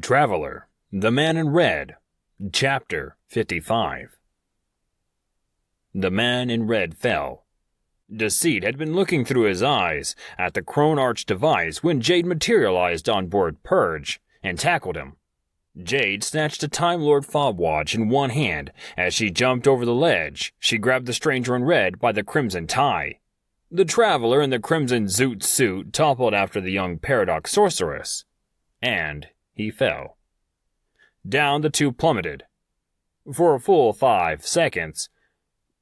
Traveler, the Man in Red, Chapter 55. The man in red fell. Deceit had been looking through his eyes at the CHRONARCH device when Jade materialized on board Purge and tackled him. Jade snatched a Time Lord fob watch in one hand. As she jumped over the ledge, she grabbed the stranger in red by the crimson tie. The traveler in the crimson zoot suit toppled after the young paradox sorceress, and he fell. Down the two plummeted. For a full 5 seconds.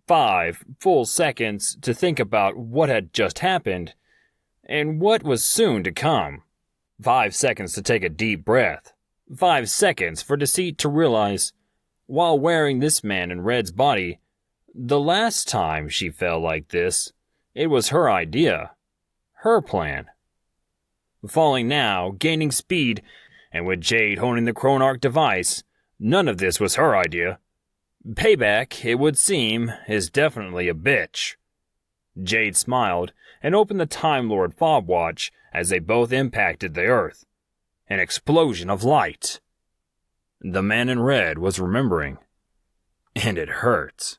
5 full seconds to think about what had just happened, and what was soon to come. 5 seconds to take a deep breath. 5 seconds for Deceit to realize, while wearing this man in red's body, the last time she fell like this, it was her idea. Her plan. Falling now, gaining speed, and with Jade honing the CHRONARCH device, none of this was her idea. Payback, it would seem, is definitely a bitch. Jade smiled and opened the Time Lord fob watch as they both impacted the earth. An explosion of light. The man in red was remembering, and it hurt.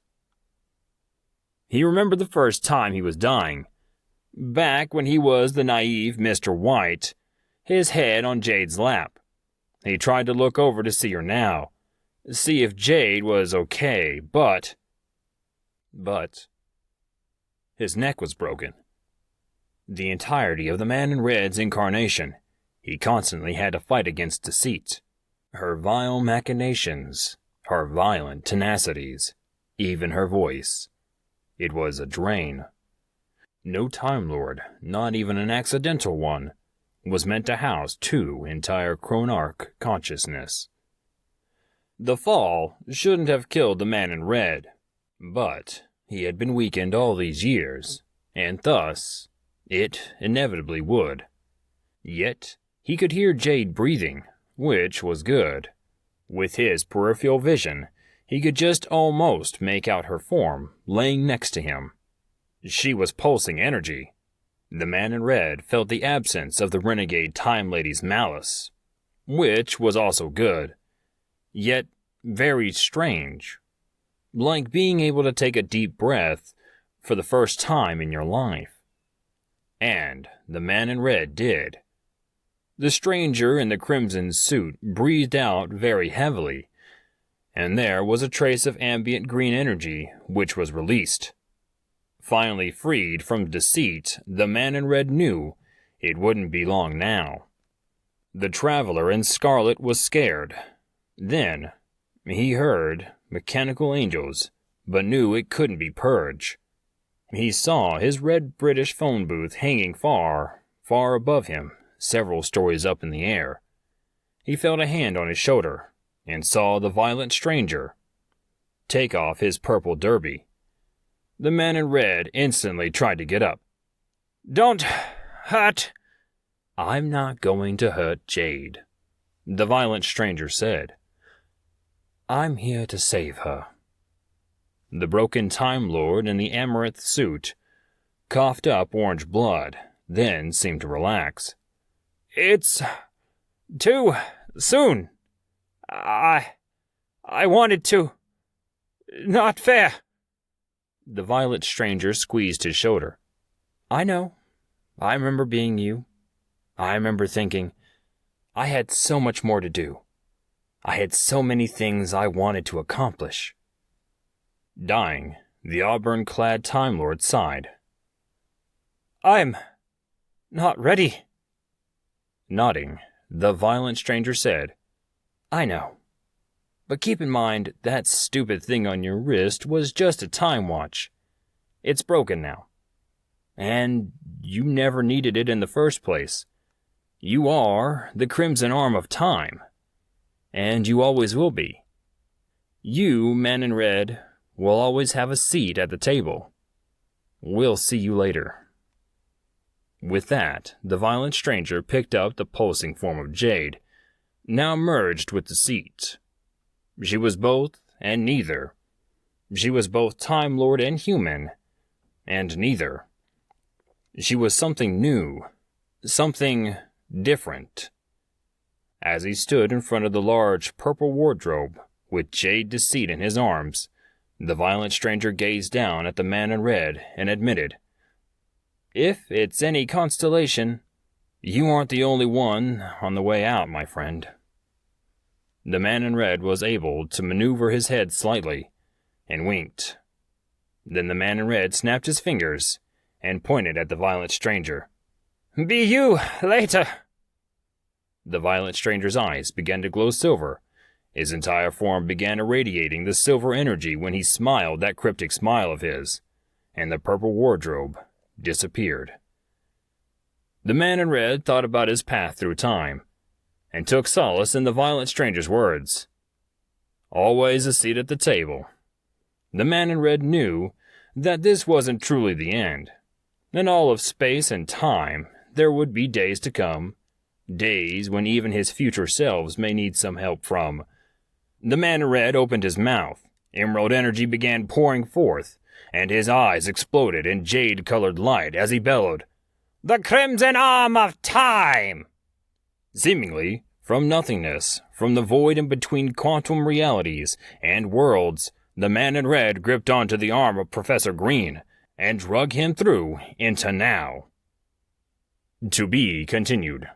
He remembered the first time he was dying. Back when he was the naive Mr. White, his head on Jade's lap. He tried to look over to see her now, see if Jade was okay, but his neck was broken. The entirety of the man in red's incarnation, he constantly had to fight against Deceit. Her vile machinations, her violent tenacities, even her voice. It was a drain. No Time Lord, not even an accidental one, was meant to house 2 entire CHRONARCH consciousness. The fall shouldn't have killed the man in red, but he had been weakened all these years, and thus it inevitably would. Yet he could hear Jade breathing, which was good. With his peripheral vision, he could just almost make out her form laying next to him. She was pulsing energy. The man in red felt the absence of the renegade Time Lady's malice, which was also good, yet very strange. Like being able to take a deep breath for the first time in your life. And the man in red did. The stranger in the crimson suit breathed out very heavily, and there was a trace of ambient green energy which was released. Finally freed from Deceit, the man in red knew it wouldn't be long now. The traveler in scarlet was scared. Then he heard mechanical angels, but knew it couldn't be Purge. He saw his red British phone booth hanging far, far above him, several stories up in the air. He felt a hand on his shoulder, and saw the violent stranger take off his purple derby. The man in red instantly tried to get up. "Don't hurt." "I'm not going to hurt Jade," the violent stranger said. "I'm here to save her." The broken Time Lord in the amaranth suit coughed up orange blood, then seemed to relax. "It's too soon. I wanted to. Not fair." The violent stranger squeezed his shoulder. "I know. I remember being you. I remember thinking, I had so much more to do. I had so many things I wanted to accomplish." Dying, the auburn-clad Time Lord sighed. "I'm not ready." Nodding, the violent stranger said, "I know. But keep in mind that stupid thing on your wrist was just a time watch. It's broken now. And you never needed it in the first place. You are the crimson arm of time. And you always will be. You, man in red, will always have a seat at the table. We'll see you later." With that, the violent stranger picked up the pulsing form of Jade, now merged with Deceit. She was both and neither. She was both Time Lord and human, and neither. She was something new, something different. As he stood in front of the large purple wardrobe, with jade deceit in his arms, the violent stranger gazed down at the man in red and admitted, "If it's any constellation, you aren't the only one on the way out, my friend." The man in red was able to maneuver his head slightly, and winked. Then the man in red snapped his fingers and pointed at the violent stranger. "Be you, later." The violent stranger's eyes began to glow silver. His entire form began irradiating the silver energy when he smiled that cryptic smile of his, and the purple wardrobe disappeared. The man in red thought about his path through time, and took solace in the violent stranger's words. Always a seat at the table. The man in red knew that this wasn't truly the end. In all of space and time, there would be days to come, days when even his future selves may need some help from. The man in red opened his mouth. Emerald energy began pouring forth, and his eyes exploded in jade-colored light as he bellowed, "The Crimson Arm of Time!" Seemingly, from nothingness, from the void in between quantum realities and worlds, the man in red gripped onto the arm of Professor Green and drug him through into now. To be continued.